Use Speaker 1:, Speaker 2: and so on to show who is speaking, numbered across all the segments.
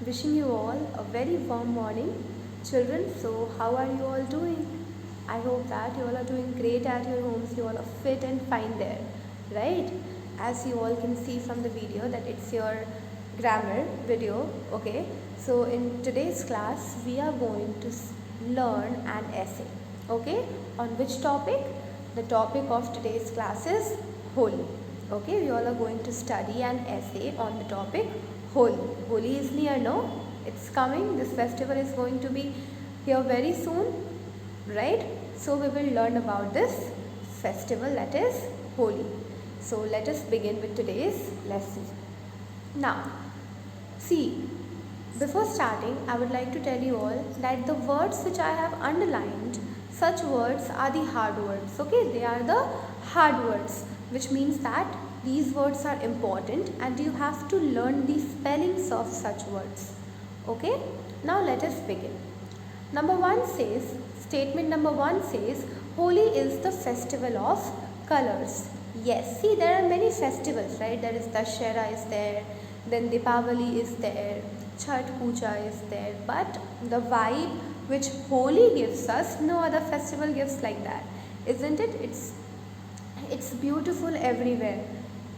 Speaker 1: wishing you all a very warm morning. Children, so how are you all doing? I hope that you all are doing great at your homes. You all are fit and fine there, right? As you all can see from the video that it's your grammar video, okay? So in today's class, we are going to learn an essay, okay? On which topic? The topic of today's class is Holi. Okay, we all are going to study an essay on the topic Holi. Holi is near, no? It's coming. This festival is going to be here very soon, right? So we will learn about this festival, that is Holi. So let us begin with today's lesson. Now, see, before starting, I would like to tell you all that the words which I have underlined, such words are the hard words, okay? They are the hard words, which means that these words are important and you have to learn the spellings of such words, okay? Now let us begin. Statement number one says, Holi is the festival of colors. Yes, see, there are many festivals, right? There is Dussehra is there, then Deepavali is there, Chhat Puja is there, but the vibe which Holi gives us, no other festival gives like that, isn't it? It's beautiful everywhere,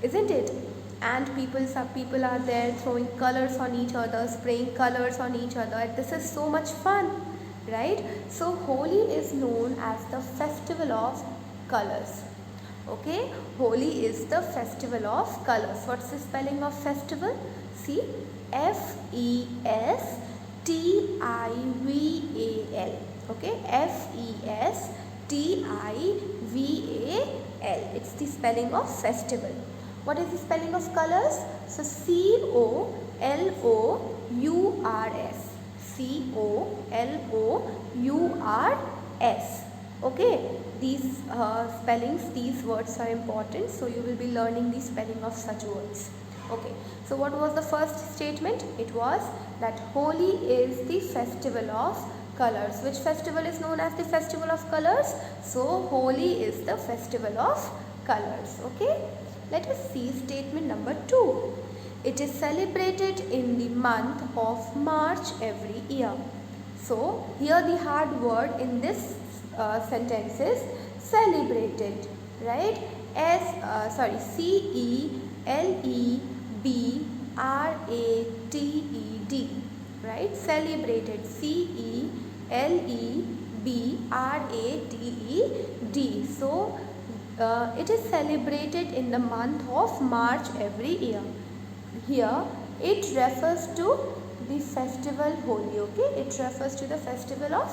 Speaker 1: isn't it? And people are there throwing colors on each other, spraying colors on each other. This is so much fun, right? So Holi is known as the festival of colors. Okay, Holi is the festival of colors. What's the spelling of festival? See, F-E-S-T-I-V-A-L. Okay, F-E-S-T-I-V-A-L. It's the spelling of festival. What is the spelling of colors? So C-O-L-O-U-R-S. C-O-L-O-U-R-S. Okay, these spellings, these words are important, so you will be learning the spelling of such words. Okay, so what was the first statement? It was that Holi is the festival of colors. Which festival is known as the festival of colors? So Holi is the festival of colors. Okay, let us see statement number 2. It is celebrated in the month of March every year. So here the hard word in this sentence is celebrated, right? C-E-L-E-B-R-A-T-E-D, right? Celebrated, C-E-L-E-B-R-A-T-E-D. So it is celebrated in the month of March every year. Here it refers to the festival Holi, okay? It refers to the festival of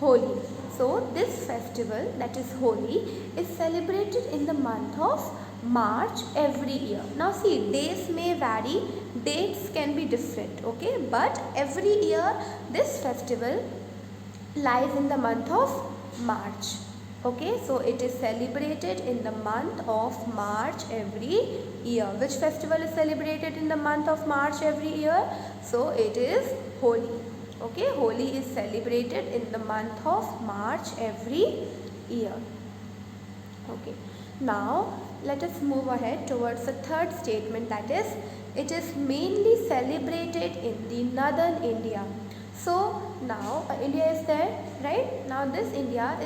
Speaker 1: Holi. So this festival, that is Holi, is celebrated in the month of March every year. Now see, days may vary, dates can be different, okay? But every year this festival lies in the month of March. Okay, so it is celebrated in the month of March every year. Which festival is celebrated in the month of March every year? So it is Holi. Okay, Holi is celebrated in the month of March every year. Okay, now let us move ahead towards the third statement, that is, it is mainly celebrated in the northern India. So now India is there, right? Now this India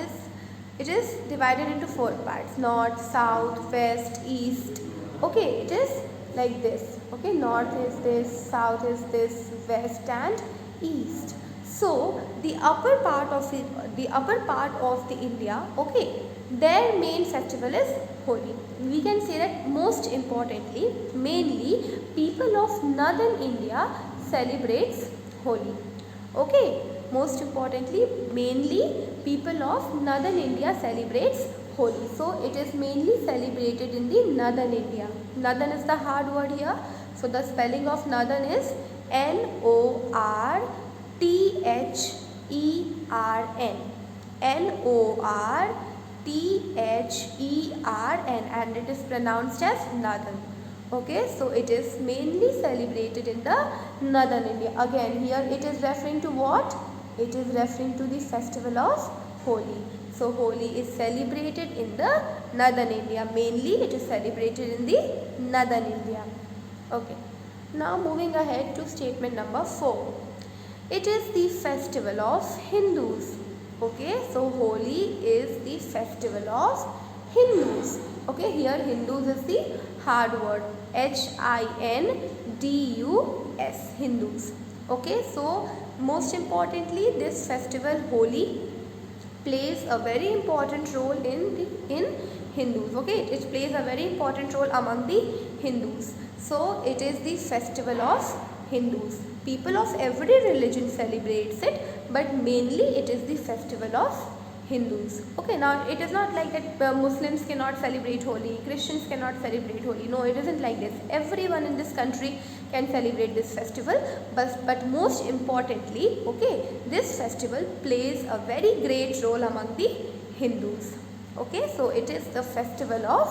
Speaker 1: it is divided into 4 parts: north, south, west, east. Okay, it is like this. Okay, north is this, south is this, west and east. So the upper part of the India, okay, their main festival is Holi. We can say that most importantly, mainly people of northern India celebrates Holi. Okay, most importantly, mainly people of northern India celebrates Holi. So it is mainly celebrated in the northern India. Northern is the hard word here. So the spelling of northern is N-O-R-T-H-E-R-N. N-O-R-T-H-E-R-N, and it is pronounced as northern. Okay, so it is mainly celebrated in the northern India. Again, here it is referring to what? It is referring to the festival of Holi. So Holi is celebrated in the northern India. Mainly it is celebrated in the northern India. Okay. Now moving ahead to statement number 4. It is the festival of Hindus. Okay, so Holi is the festival of Hindus. Okay, here Hindus is the hard word, Hindus, Hindus. Okay, so most importantly, this festival Holi plays a very important role in Hindus. Okay, it plays a very important role among the Hindus. So it is the festival of Hindus. People of every religion celebrates it, but mainly it is the festival of Hindus. Okay, now it is not like that Muslims cannot celebrate Holi, Christians cannot celebrate Holi. No, it isn't like this. Everyone in this country can celebrate this festival, but most importantly, okay, this festival plays a very great role among the Hindus. Okay, so it is the festival of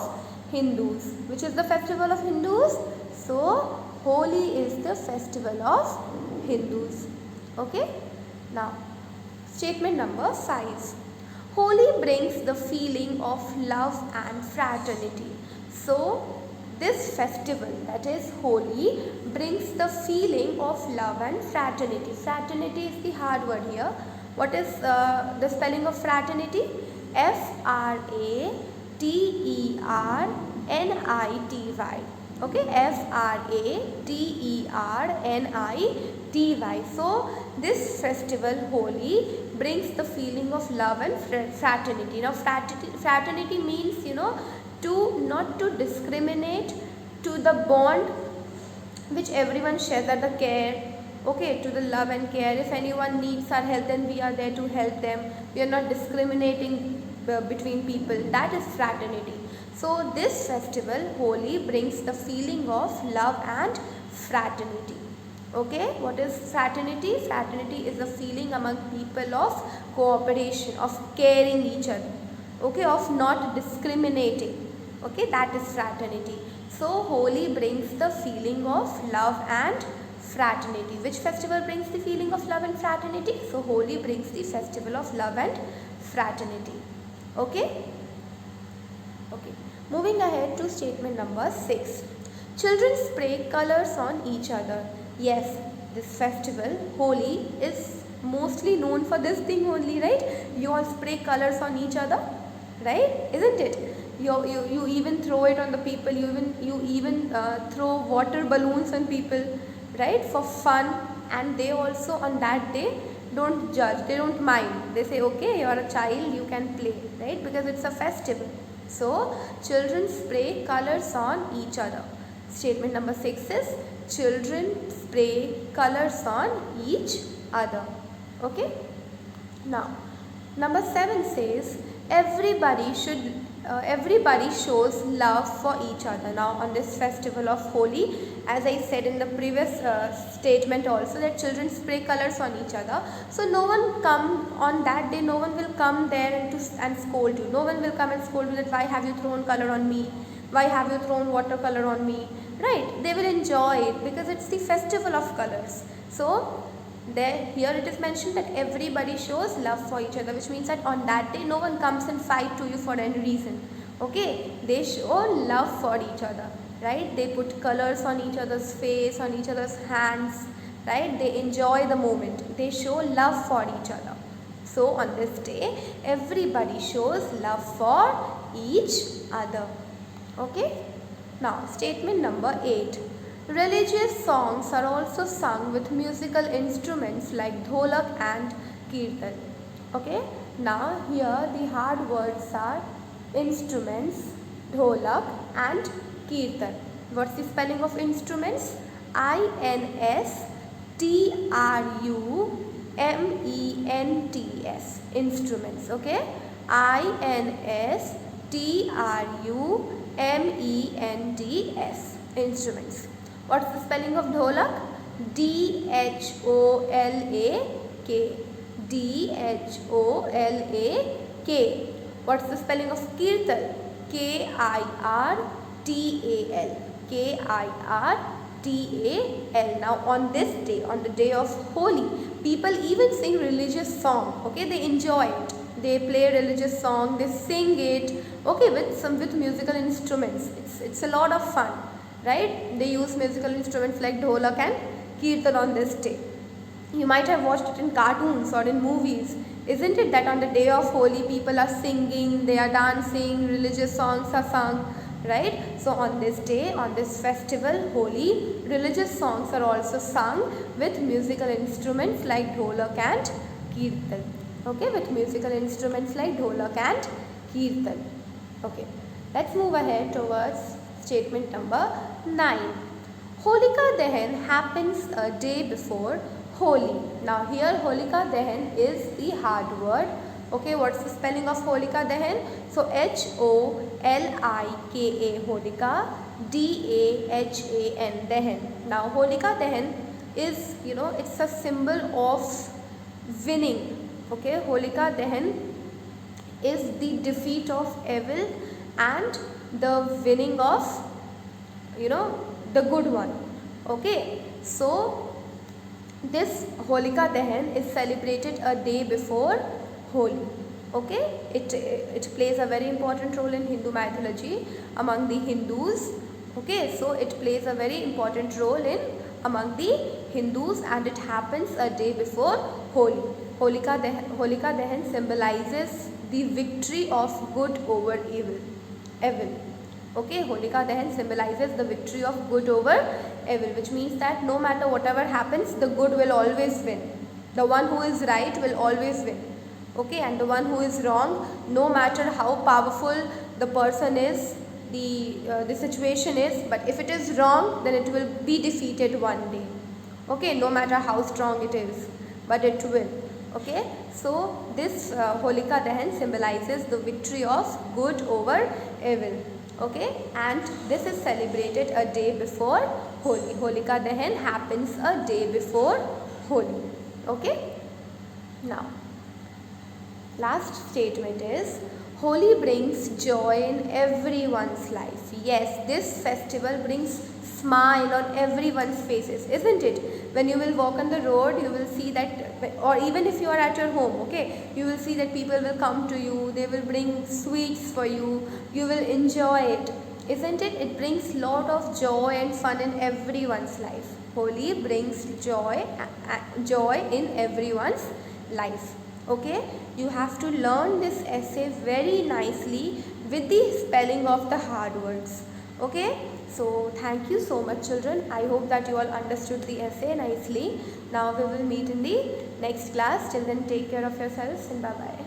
Speaker 1: Hindus. Which is the festival of Hindus? So Holi is the festival of Hindus. Okay, now statement number 5. Holi brings the feeling of love and fraternity. So this festival, that is Holi, brings the feeling of love and fraternity. Fraternity is the hard word here. What is the spelling of fraternity? F-R-A-T-E-R-N-I-T-Y. Okay, F-R-A-T-E-R-N-I-T-Y. So this festival Holi brings the feeling of love and fraternity. Now fraternity means, not to discriminate, to the bond which everyone shares, at the care, okay, to the love and care. If anyone needs our help, then we are there to help them. We are not discriminating between people. That is fraternity. So this festival Holi brings the feeling of love and fraternity. Okay, what is fraternity? Fraternity is a feeling among people of cooperation, of caring each other, okay, of not discriminating. Okay, that is fraternity. So Holi brings the feeling of love and fraternity. Which festival brings the feeling of love and fraternity? So Holi brings the festival of love and fraternity. Okay. Okay. Moving ahead to statement number 6. Children spray colors on each other. Yes, this festival Holi is mostly known for this thing only, right? You all spray colors on each other, right? Isn't it? You even throw it on the people. You even throw water balloons on people, right, for fun. And they also on that day don't judge, they don't mind. They say, okay, you are a child, you can play, right, because it's a festival. So children spray colors on each other. Statement number 6 is children spray colors on each other. Okay. Now number 7 says everybody shows love for each other. Now on this festival of Holi, as I said in the previous statement also, that children spray colors on each other. So no one come on that day, no one will come there and scold you. No one will come and scold you that why have you thrown color on me? Why have you thrown watercolor on me? Right? They will enjoy it because it's the festival of colors. So here it is mentioned that everybody shows love for each other, which means that on that day no one comes and fight to you for any reason. Okay, they show love for each other, right? They put colors on each other's face, on each other's hands, right? They enjoy the moment. They show love for each other. So on this day everybody shows love for each other. Okay. Now statement number 8. Religious songs are also sung with musical instruments like dholak and kirtan. Okay. Now here the hard words are instruments, dholak and kirtan. What's the spelling of instruments? I-N-S-T-R-U-M-E-N-T-S. Instruments. Okay. I-N-S-T-R-U-M-E-N-T-S. Instruments. What's the spelling of dholak? D-H-O-L-A-K. D-H-O-L-A-K. What's the spelling of kirtan? K-I-R-T-A-L. K-I-R-T-A-L. Now on this day, on the day of Holi, people even sing religious song. Okay, they enjoy it. They play a religious song, they sing it, okay, with musical instruments. It's a lot of fun. right? They use musical instruments like dholak and kirtan on this day. You might have watched it in cartoons or in movies. Isn't it that on the day of Holi, people are singing, they are dancing, religious songs are sung, right? So on this day, on this festival, Holi, religious songs are also sung with musical instruments like dholak and kirtan. Okay, with musical instruments like dholak and kirtan. Okay, let's move ahead towards statement number 9. Holika Dahan happens a day before Holi. Now here Holika Dahan is the hard word. Okay, what's the spelling of Holika Dahan? So Holika, Dahan, Dahan. Now Holika Dahan is, it's a symbol of winning. Okay, Holika Dahan is the defeat of evil and the winning of, the good one. Okay, so this Holika Dahan is celebrated a day before Holi. Okay, it plays a very important role in Hindu mythology among the Hindus. Okay, so it plays a very important role among the Hindus, and it happens a day before Holi. Holika Dahan symbolizes the victory of good over evil. Okay, Holika Dahan symbolizes the victory of good over evil, which means that no matter whatever happens, the good will always win. The one who is right will always win. Okay, and the one who is wrong, no matter how powerful the person is, the situation is, but if it is wrong, then it will be defeated one day. Okay, no matter how strong it is, but it will. Okay, so this Holika Dahan symbolizes the victory of good over evil. Okay, and this is celebrated a day before Holi. Holika Dahan happens a day before Holi. Okay, now last statement is Holi brings joy in everyone's life. Yes, this festival brings smile on everyone's faces, isn't it? When you will walk on the road, you will see that, or even if you are at your home, okay, you will see that people will come to you, they will bring sweets for you, you will enjoy it, isn't it? It brings lot of joy and fun in everyone's life. Holi brings joy in everyone's life. Okay, you have to learn this essay very nicely with the spelling of the hard words. Okay, so thank you so much, children. I hope that you all understood the essay nicely. Now we will meet in the next class. Till then, take care of yourselves and bye bye.